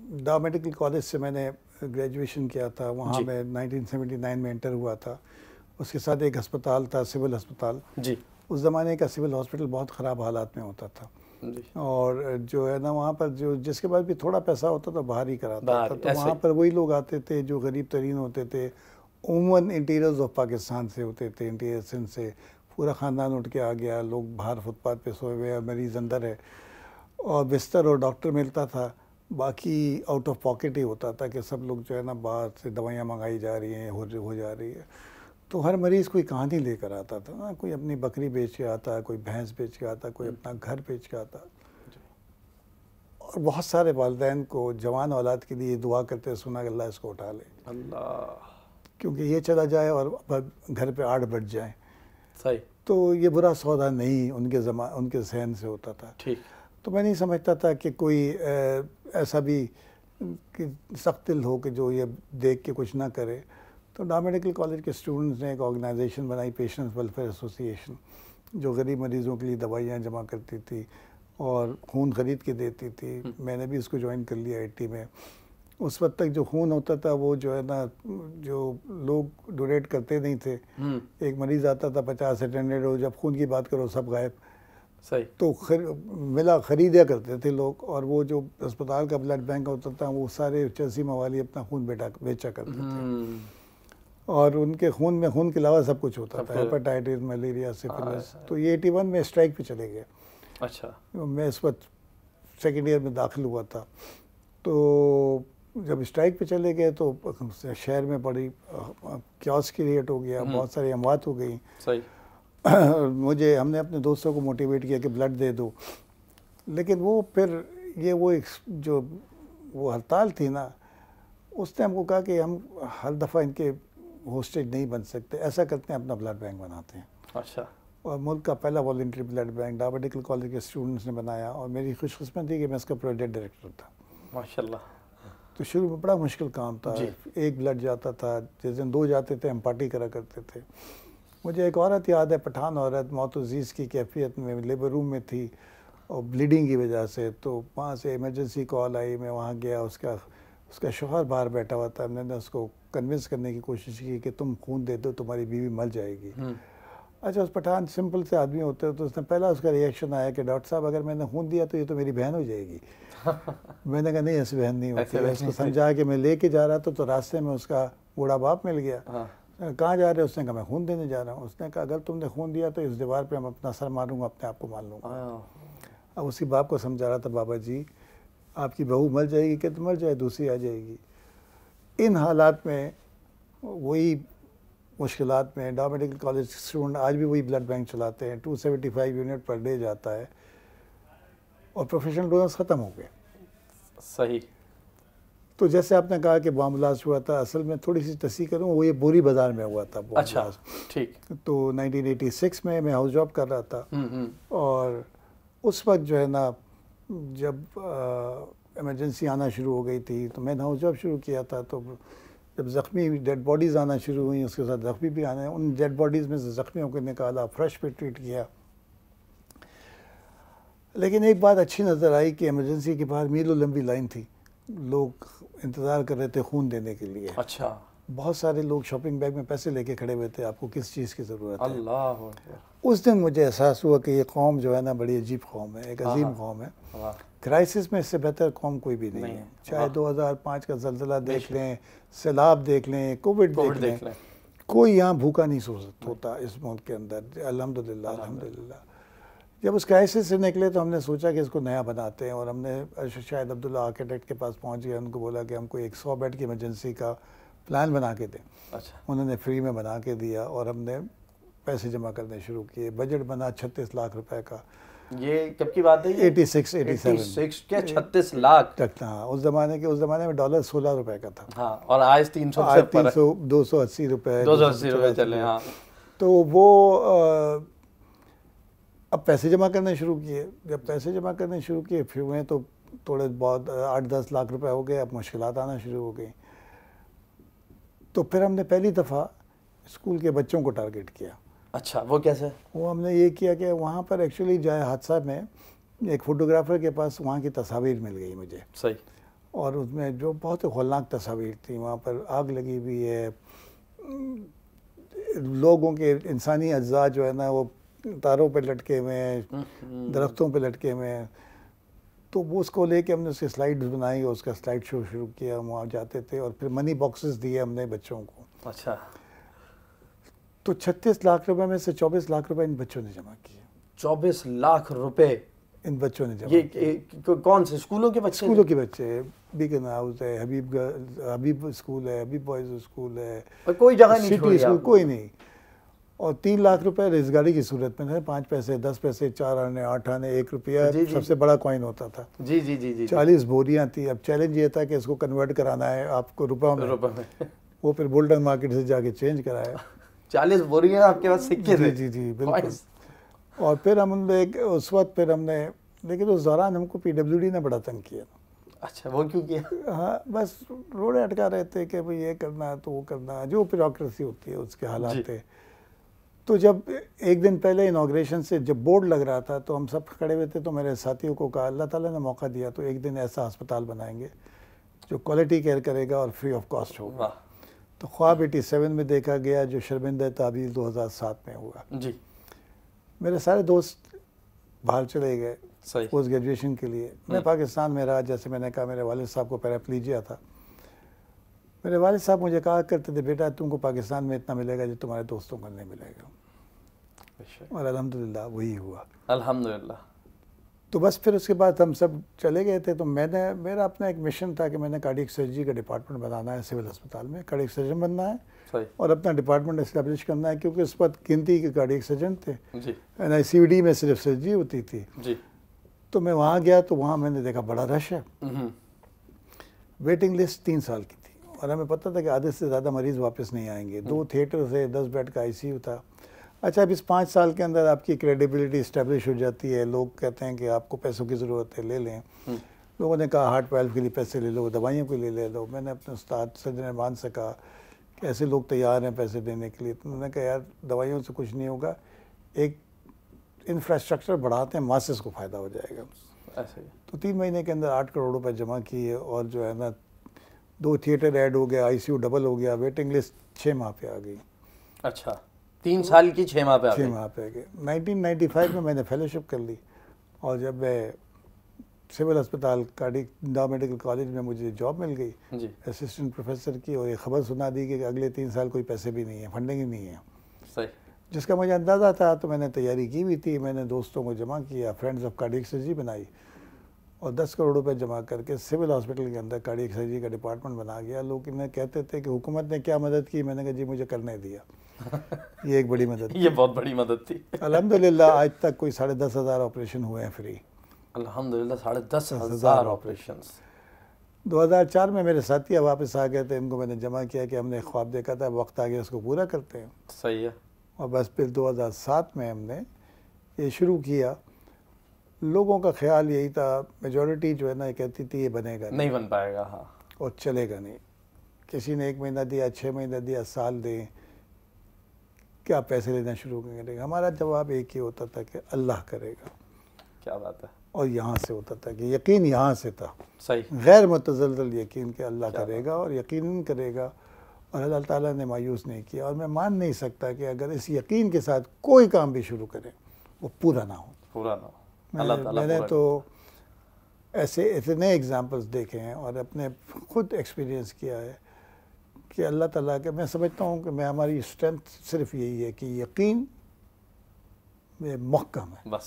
ڈا medical college سے میں نے گریجویشن کیا تھا, وہاں میں 1979 میں انٹر ہوا تھا. اس کے ساتھ ایک ہسپتال تھا, سول ہسپتال. جی. اس زمانے کا سول ہاسپٹل بہت خراب حالات میں ہوتا تھا, اور جو ہے نا وہاں پر جو جس کے پاس بھی تھوڑا پیسہ ہوتا تھا باہر ہی کراتا تھا. تو وہاں پر وہی لوگ آتے تھے جو غریب ترین ہوتے تھے, عموماً انٹیریئرز آف پاکستان سے ہوتے تھے, انٹیریئر سندھ سے. پورا خاندان اٹھ کے آ گیا, لوگ باہر فٹ پاتھ پہ سوئے ہوئے ہیں, مریض اندر ہے, اور بستر اور ڈاکٹر ملتا تھا. باقی آؤٹ آف پاکٹ ہی ہوتا تھا کہ سب لوگ جو ہے نا باہر سے دوائیاں منگائی جا رہی ہیں, ہو جا رہی ہے. تو ہر مریض کوئی کہانی لے کر آتا تھا, کوئی اپنی بکری بیچ کے آتا, کوئی بھینس بیچ کے آتا, کوئی اپنا گھر بیچ کے آتا. اور بہت سارے والدین کو جوان اولاد کے لیے دعا کرتے سنا کہ اللہ اس کو اٹھا لے, اللہ, کیونکہ یہ چلا جائے اور گھر پہ 8 بج جائیں. صحیح. تو یہ برا سودا نہیں ان کے ذہن سے ہوتا تھا. ٹھیک. تو میں نہیں سمجھتا تھا کہ کوئی ایسا بھی کہ سخت دل ہو کہ جو یہ دیکھ کے کچھ نہ کرے. تو ڈا میڈیکل کالج کے اسٹوڈنٹس نے ایک آرگنائزیشن بنائی, پیشنٹس ویلفیئر ایسوسی ایشن, جو غریب مریضوں کے لیے دوائیاں جمع کرتی تھی اور خون خرید کے دیتی تھی. میں نے بھی اس کو جوائن کر لیا 80 میں. اس وقت تک جو خون ہوتا تھا وہ جو ہے نا جو لوگ ڈونیٹ کرتے نہیں تھے, ایک مریض آتا تھا 50 اٹینڈنٹ ہو, جب خون کی بات کرو سب غائب. صحیح. تو خریدیا کرتے تھے لوگ, اور وہ جو اسپتال کا بلڈ بینک ہوتا تھا وہ سارے چرسی موالی اپنا خون بیچا کرتے تھے, اور ان کے خون میں خون کے علاوہ سب کچھ ہوتا تھا, ہیپاٹائٹس, ملیریا, سفلس. تو یہ 81 میں اسٹرائک پہ چلے گئے. اچھا. میں اس وقت سیکنڈ ایئر میں داخل ہوا تھا. تو جب اسٹرائک پہ چلے گئے تو شہر میں بڑی کیوس کریٹ ہو گیا, بہت ساری اموات ہو گئیں. صحیح. ہم نے اپنے دوستوں کو موٹیویٹ کیا کہ بلڈ دے دو, لیکن وہ پھر جو ہڑتال تھی نا, اس نے ہم کو کہا کہ ہم ہر دفعہ ان کے ہوسٹیج نہیں بن سکتے, ایسا کرتے ہیں اپنا بلڈ بینک بناتے ہیں. اچھا. اور ملک کا پہلا والنٹری بلڈ بینک ڈا میڈیکل کالج کے اسٹوڈنٹس نے بنایا, اور میری خوش قسمتی تھی کہ میں اس کا پروجیکٹ ڈائریکٹر تھا. ماشاءاللہ. تو شروع میں بڑا مشکل کام تھا. ایک بلڈ جاتا تھا, جس دن 2 جاتے تھے ہم پارٹی کرا کرتے تھے. مجھے ایک عورت یاد ہے, پٹھان عورت, موت عزیز کی کیفیت میں لیبر روم میں تھی اور بلیڈنگ کی وجہ سے. تو وہاں سے ایمرجنسی کال آئی, میں وہاں گیا, اس کا شوہر باہر بیٹھا ہوا تھا. میں نے اس کو کنونس کرنے کی کوشش کی کہ تم خون دے دو, تمہاری بیوی مر جائے گی. اچھا, اس پٹھان سمپل سے آدمی ہوتے ہیں, تو اس نے پہلا اس کا ریئیکشن آیا کہ ڈاکٹر صاحب اگر میں نے خون دیا تو یہ تو میری بہن ہو جائے گی. میں نے کہا نہیں, ایسی بہن نہیں ہوتی. اس کو سمجھا کہ میں لے کے جا رہا تھا, تو راستے میں اس کا بوڑھا باپ مل گیا. کہاں جا رہے؟ اس نے کہا میں خون دینے جا رہا ہوں. اس نے کہا اگر تم نے خون دیا تو اس دیوار پہ ہم اپنا سر ماروں گا, اپنے آپ کو مار لوں گا. اب اسی باپ کو سمجھا رہا تھا, بابا جی آپ کی بہو مر جائے گی کہ تو مر جائے, دوسری آ جائے گی. ان حالات میں, وہی مشکلات میں, ڈا میڈیکل کالج اسٹوڈنٹ آج بھی وہی بلڈ بینک چلاتے ہیں. 275 یونٹ پر ڈے جاتا ہے, اور پروفیشنل ڈونرز ختم ہو گئے. صحیح. تو جیسے آپ نے کہا کہ بامبلاس ہوا تھا, اصل میں تھوڑی سی تصحیح کروں, وہ یہ بوری بازار میں ہوا تھا. اچھا. ٹھیک. تو 1986 میں ہاؤس جاب کر رہا تھا, اور اس وقت جو ہے نا جب ایمرجنسی آنا شروع ہو گئی تھی تو میں نے ہاؤس جاب شروع کیا تھا. تو جب زخمی ڈیڈ باڈیز آنا شروع ہوئیں, اس کے ساتھ زخمی بھی آنے, ان ڈیڈ باڈیز میں سے زخمیوں کو نکالا, فریش پہ ٹریٹ کیا. لیکن ایک بات اچھی نظر آئی کہ ایمرجنسی کے باہر میلوں لمبی لائن تھی, لوگ انتظار کر رہے تھے خون دینے کے لیے. اچھا. بہت سارے لوگ شاپنگ بیگ میں پیسے لے کے کھڑے ہوئے تھے, آپ کو کس چیز کی ضرورت ہے. اللہ. اس دن مجھے احساس ہوا کہ یہ قوم جو ہے نا بڑی عجیب قوم ہے, ایک عظیم قوم ہے. کرائسس میں اس سے بہتر قوم کوئی بھی نہیں ہے. چاہے 2005 کا زلزلہ دیکھ لیں, سیلاب دیکھ لیں, کووڈ دیکھ لیں, کوئی یہاں بھوکا نہیں سو ہوتا اس ملک کے اندر, الحمدللہ الحمدللہ. جب اس کرائسس سے نکلے تو ہم نے سوچا کہ اس کو نیا بناتے ہیں, اور ہم نے شاہد عبداللہ آرکیٹیکٹ کے پاس پہنچ گئے, ان کو بولا کہ ہم کو 100 بیڈ کی ایمرجنسی کا پلان بنا کے دیں. انہوں نے فری میں بنا کے دیا, اور ہم نے پیسے جمع کرنے شروع کیے. بجٹ بنا 36 لاکھ روپے کا. یہ کب کی بات ہے؟ 86 کیا 36 لاکھ تک. ہاں, اس زمانے میں ڈالر 16 روپے کا تھا. ہاں, اور آج 280 روپے 280 روپے چلے. ہاں. تو وہ اب پیسے جمع کرنے شروع کیے. جب پیسے جمع کرنے شروع کیے پھر ہوئے تو تھوڑے بہت 8-10 لاکھ روپے ہو گئے. اب مشکلات آنا شروع ہو گئیں. تو پھر ہم نے پہلی دفعہ اسکول کے بچوں کو ٹارگٹ کیا. اچھا, وہ کیسے؟ وہ ہم نے یہ کیا کہ وہاں پر ایکچولی جائے حادثہ میں ایک فوٹوگرافر کے پاس وہاں کی تصاویر مل گئی مجھے. صحیح. اور اس میں جو بہت ہولناک تصاویر تھیں. وہاں پر آگ لگی ہوئی ہے, لوگوں کے انسانی اجزاء جو ہے نا وہ تاروں پہ لٹکے ہوئے ہیں, درختوں پہ لٹکے ہوئے ہیں. تو وہ اس کو لے کے ہم نے اس کی سلائڈز بنائی اور اس کا سلائڈ شو شروع کیا. وہاں جاتے تھے اور پھر منی باکسز دیے ہم نے بچوں کو. اچھا. تو 36 لاکھ روپے میں سے 24 لاکھ روپے ان بچوں نے جمع کیے. 24 لاکھ روپے ان بچوں نے جمع کیے. یہ کون سے اسکولوں کے بچے؟ اسکولوں کے بچے. بیکن ہاؤس ہے, حبیب اسکول ہے, حبیب بوائز اسکول ہے, کوئی جگہ نہیں سٹی اسکول, کوئی نہیں. اور 3 لاکھ روپے ریزگاری کی صورت میں تھے. 5 پیسے, 10 پیسے, 4 آنے, 8 آنے, 1 روپیہ سب سے بڑا کوائن ہوتا تھا. جی جی جی جی. 40 بوریاں تھیں. اب چیلنج یہ تھا کہ اس کو کنورٹ کرانا ہے آپ کو روپوں میں. وہ پھر بولڈن مارکیٹ سے جا کے چینج کرایا. 40 بوریاں آپ کے پاس سکے تھے؟ جی جی بالکل. اور پھر ہم نے اس وقت پھر ہم نے, لیکن اس دوران ہم کو PWD نے بڑا تنگ کیا. اچھا, وہ کیوں کیا؟ ہاں بس روڑے اٹکا رہے تھے کہ بھئی یہ کرنا ہے تو وہ کرنا ہے, جو بیوروکریسی ہوتی ہے اس کے حالات تھے. تو جب ایک دن پہلے انوگریشن سے جب بورڈ لگ رہا تھا تو ہم سب کھڑے ہوئے تھے. تو میرے ساتھیوں کو کہا اللہ تعالیٰ نے موقع دیا تو ایک دن ایسا ہسپتال بنائیں گے جو کوالٹی کیئر کرے گا اور فری آف کاسٹ ہوگا. تو خواب 87 میں دیکھا گیا, جو شرمندہ تعبیر 2007 میں ہوا. جی. میرے سارے دوست باہر چلے گئے پوسٹ گریجویشن کے لیے. میں پاکستان میں رہا. جیسے میں نے کہا میرے والد صاحب کو پیراپلیجیا تھا. میرے والد صاحب مجھے کہا کرتے تھے بیٹا تم کو پاکستان میں اتنا ملے گا جو تمہارے دوستوں کو نہیں ملے گا. اور الحمدللہ وہی ہوا. الحمدللہ. تو بس پھر اس کے بعد ہم سب چلے گئے تھے. تو میرا اپنا ایک مشن تھا کہ میں نے کارڈیک سرجری کا ڈپارٹمنٹ بنانا ہے سول ہسپتال میں. کارڈیک سرجن بننا ہے اور اپنا ڈپارٹمنٹ اسٹیبلش کرنا ہے, کیونکہ اس وقت گنتی کے کارڈیک سرجن تھے. CVD میں صرف سرجری ہوتی تھی. تو میں وہاں گیا تو وہاں میں نے دیکھا بڑا رش ہے. ویٹنگ لسٹ 3 سال کی تھی اور ہمیں پتہ تھا کہ آدھے سے زیادہ مریض واپس نہیں آئیں گے. 2 تھیٹر سے 10 بیڈ کا ICU تھا. اچھا, اب اس 5 سال کے اندر آپ کی کریڈیبلٹی اسٹیبلش ہو جاتی ہے. لوگ کہتے ہیں کہ آپ کو پیسوں کی ضرورت ہے, لے لیں. لوگوں نے کہا ہارٹ ویلو کے لیے پیسے لے لو, دوائیوں کے لیے لے لو. میں نے اپنے استاد سرجن ارمان سے کہا کہ ایسے لوگ تیار ہیں پیسے دینے کے لیے. تو میں نے کہا یار دوائیوں سے کچھ نہیں ہوگا, ایک انفراسٹرکچر بڑھاتے ہیں, ماسز کو فائدہ ہو جائے گا. تو 3 مہینے کے اندر 8 کروڑ روپے جمع کیے اور جو ہے نا 2 تھیٹر ایڈ ہو گیا, ICU ڈبل ہو گیا. ویٹنگ لسٹ 6 ماہ پہ آ گئی. اچھا, 3 سال کی 6 ماہ پہ 6 ماہ پہ گئے. 1995 میں نے فیلوشپ کر لی. اور جب میں سول ہسپتال ڈا میڈیکل کالج میں مجھے جاب مل گئی اسسٹنٹ پروفیسر کی, اور یہ خبر سنا دی کہ اگلے 3 سال کوئی پیسے بھی نہیں ہیں, فنڈنگ ہی نہیں ہے. صحیح. جس کا مجھے اندازہ تھا. تو میں نے تیاری کی ہوئی تھی. میں نے دوستوں کو جمع کیا, فرینڈز آف کارڈیک سرجری بنائی اور 10 کروڑ روپے جمع کر کے سول ہاسپٹل کے اندر کارڈیک سرجری کا ڈپارٹمنٹ بنا گیا. لوگ انہیں کہتے تھے کہ حکومت نے کیا مدد کی. میں نے کہا جی مجھے کرنے دیا. یہ ایک بڑی مدد, یہ بہت بڑی مدد تھی. الحمدللہ آج تک کوئی 10,500 آپریشن ہوئے ہیں فری. الحمدللہ 10,500 آپریشنز. 2004 میں میرے ساتھی واپس آ گئے تھے. ان کو میں نے جمع کیا کہ ہم نے خواب دیکھا تھا, وقت آ گیا اس کو پورا کرتے ہیں. صحیح ہے. اور بس پھر 2007 میں ہم نے یہ شروع کیا. لوگوں کا خیال یہی تھا, میجورٹی جو ہے نا یہ کہتی تھی یہ بنے گا نہیں, بن پائے گا. ہاں. اور چلے گا نہیں. کسی نے 1 مہینہ دیا, 6 مہینہ دیا, سال دیں, کیا پیسے لینا شروع کریں گے. ہمارا جواب ایک ہی ہوتا تھا کہ اللہ کرے گا. کیا بات ہے. اور یہاں سے ہوتا تھا کہ یقین یہاں سے تھا. صحیح. غیر متزلزل یقین کہ اللہ کرے گا اور یقیناً کرے گا. اور اللہ تعالیٰ نے مایوس نہیں کیا. اور میں مان نہیں سکتا کہ اگر اس یقین کے ساتھ کوئی کام بھی شروع کریں وہ پورا نہ ہو. پورا نہ ہو. میں نے تو ایسے اتنے ایگزامپلس دیکھے ہیں اور اپنے خود ایکسپیرینس کیا ہے کہ اللہ تعالیٰ کے, میں سمجھتا ہوں کہ ہماری اسٹرینتھ صرف یہی ہے کہ یقین میں محکم ہے. بس